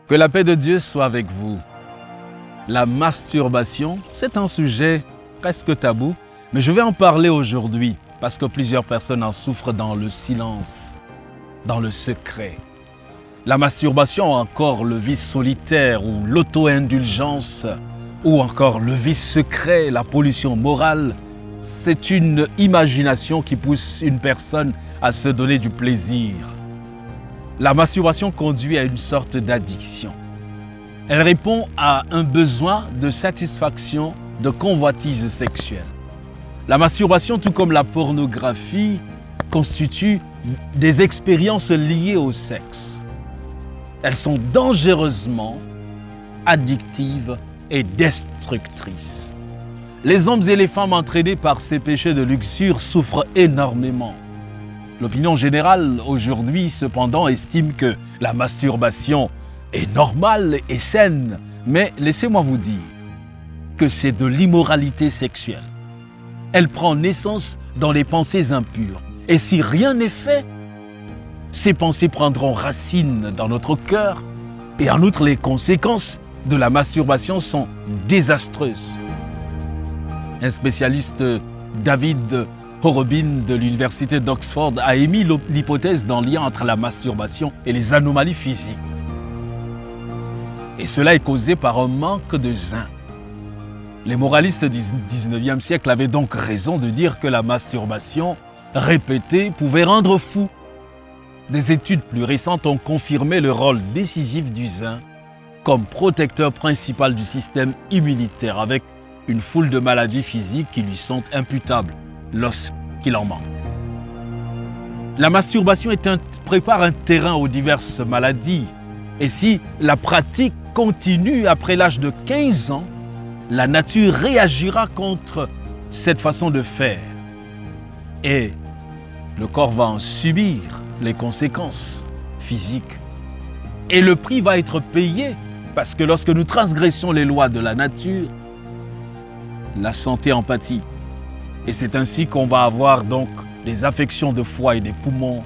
Que la paix de Dieu soit avec vous. La masturbation, c'est un sujet presque tabou, mais je vais en parler aujourd'hui parce que plusieurs personnes en souffrent dans le silence, dans le secret. La masturbation, encore le vice solitaire ou l'auto-indulgence, ou encore le vice secret, la pollution morale, c'est une imagination qui pousse une personne à se donner du plaisir. La masturbation conduit à une sorte d'addiction. Elle répond à un besoin de satisfaction, de convoitise sexuelle. La masturbation, tout comme la pornographie, constitue des expériences liées au sexe. Elles sont dangereusement addictives et destructrices. Les hommes et les femmes entraînés par ces péchés de luxure souffrent énormément. L'opinion générale aujourd'hui, cependant, estime que la masturbation est normale et saine, mais laissez-moi vous dire que c'est de l'immoralité sexuelle. Elle prend naissance dans les pensées impures. Et si rien n'est fait, ces pensées prendront racine dans notre cœur. Et en outre, les conséquences de la masturbation sont désastreuses. Un spécialiste, David Horobin de l'université d'Oxford, a émis l'hypothèse d'un lien entre la masturbation et les anomalies physiques. Et cela est causé par un manque de zinc. Les moralistes du 19e siècle avaient donc raison de dire que la masturbation répétée pouvait rendre fou. Des études plus récentes ont confirmé le rôle décisif du zinc comme protecteur principal du système immunitaire, avec une foule de maladies physiques qui lui sont imputables lorsqu'il en manque. La masturbation prépare un terrain aux diverses maladies. Et si la pratique continue après l'âge de 15 ans, la nature réagira contre cette façon de faire. Et le corps va en subir les conséquences physiques. Et le prix va être payé parce que lorsque nous transgressons les lois de la nature, la santé en pâtit. Et c'est ainsi qu'on va avoir donc des affections de foie et des poumons,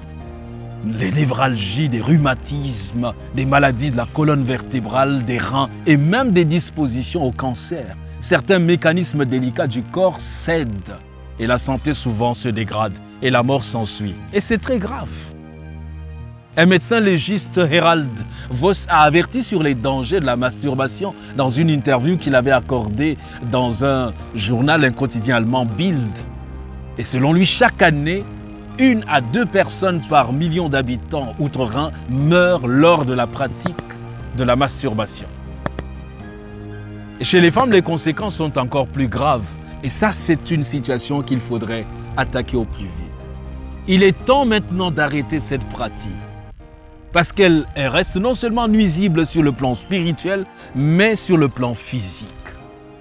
les névralgies, des rhumatismes, des maladies de la colonne vertébrale, des reins et même des dispositions au cancer. Certains mécanismes délicats du corps cèdent et la santé souvent se dégrade et la mort s'ensuit. Et c'est très grave. Un médecin légiste, Herald Voss, a averti sur les dangers de la masturbation dans une interview qu'il avait accordée dans un journal, un quotidien allemand, Bild. Et selon lui, chaque année, 1 à 2 personnes par million d'habitants outre-Rhin meurent lors de la pratique de la masturbation. Et chez les femmes, les conséquences sont encore plus graves. Et ça, c'est une situation qu'il faudrait attaquer au plus vite. Il est temps maintenant d'arrêter cette pratique. Parce qu'elle reste non seulement nuisible sur le plan spirituel, mais sur le plan physique.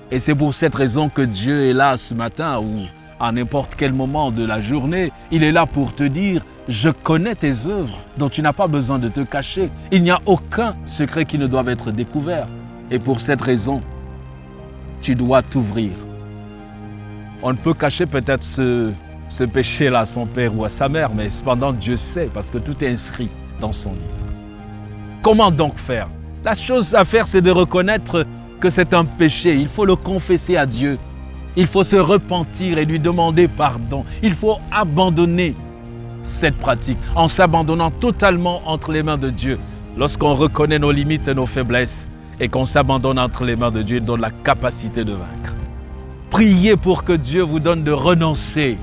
Et c'est pour cette raison que Dieu est là ce matin ou à n'importe quel moment de la journée. Il est là pour te dire « Je connais tes œuvres dont tu n'as pas besoin de te cacher. Il n'y a aucun secret qui ne doive être découvert. Et pour cette raison, tu dois t'ouvrir. » On ne peut cacher peut-être ce péché-là à son père ou à sa mère, mais cependant Dieu sait parce que tout est inscrit dans son livre. Comment donc faire? La chose à faire, c'est de reconnaître que c'est un péché. Il faut le confesser à Dieu. Il faut se repentir et lui demander pardon. Il faut abandonner cette pratique en s'abandonnant totalement entre les mains de Dieu. Lorsqu'on reconnaît nos limites et nos faiblesses et qu'on s'abandonne entre les mains de Dieu, il donne la capacité de vaincre. Priez pour que Dieu vous donne de renoncer.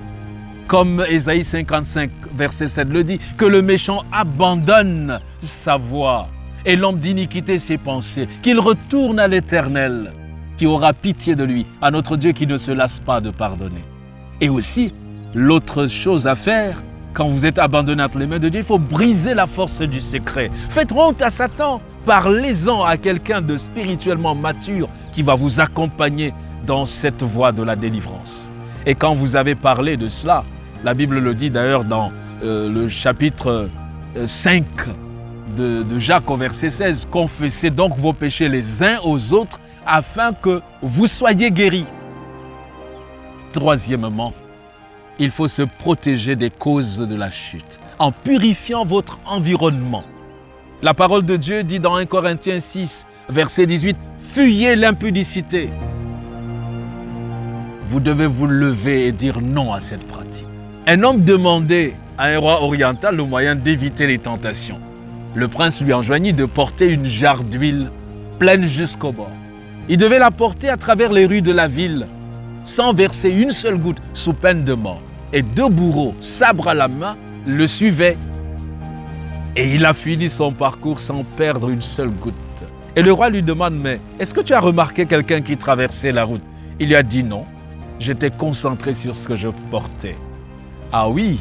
Comme Ésaïe 55, verset 7 le dit, que le méchant abandonne sa voie et l'homme d'iniquité ses pensées, qu'il retourne à l'Éternel, qui aura pitié de lui, à notre Dieu qui ne se lasse pas de pardonner. Et aussi, l'autre chose à faire, quand vous êtes abandonné entre les mains de Dieu, il faut briser la force du secret. Faites honte à Satan, parlez-en à quelqu'un de spirituellement mature qui va vous accompagner dans cette voie de la délivrance. Et quand vous avez parlé de cela, la Bible le dit d'ailleurs dans le chapitre 5 de Jacques au verset 16, « Confessez donc vos péchés les uns aux autres afin que vous soyez guéris. » Troisièmement, il faut se protéger des causes de la chute en purifiant votre environnement. La parole de Dieu dit dans 1 Corinthiens 6, verset 18, « Fuyez l'impudicité ». Vous devez vous lever et dire non à cette pratique. Un homme demandait à un roi oriental le moyen d'éviter les tentations. Le prince lui enjoignit de porter une jarre d'huile pleine jusqu'au bord. Il devait la porter à travers les rues de la ville, sans verser une seule goutte, sous peine de mort. Et 2 bourreaux, sabre à la main, le suivaient. Et il a fini son parcours sans perdre une seule goutte. Et le roi lui demande, mais est-ce que tu as remarqué quelqu'un qui traversait la route? Il lui a dit non, j'étais concentré sur ce que je portais. Ah oui,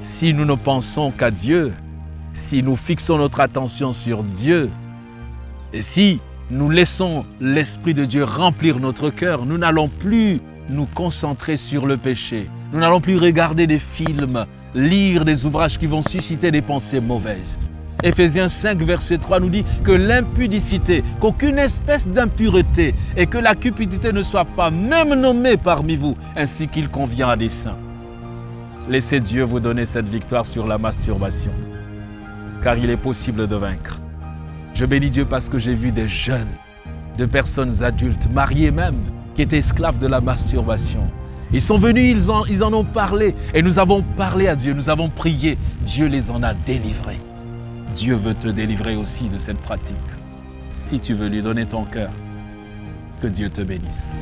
si nous ne pensons qu'à Dieu, si nous fixons notre attention sur Dieu, et si nous laissons l'Esprit de Dieu remplir notre cœur, nous n'allons plus nous concentrer sur le péché. Nous n'allons plus regarder des films, lire des ouvrages qui vont susciter des pensées mauvaises. Éphésiens 5, verset 3 nous dit que l'impudicité, qu'aucune espèce d'impureté et que la cupidité ne soit pas même nommée parmi vous, ainsi qu'il convient à des saints. Laissez Dieu vous donner cette victoire sur la masturbation, car il est possible de vaincre. Je bénis Dieu parce que j'ai vu des jeunes, de personnes adultes, mariées même, qui étaient esclaves de la masturbation. Ils sont venus, ils en ont parlé et nous avons parlé à Dieu, nous avons prié. Dieu les en a délivrés. Dieu veut te délivrer aussi de cette pratique. Si tu veux lui donner ton cœur, que Dieu te bénisse.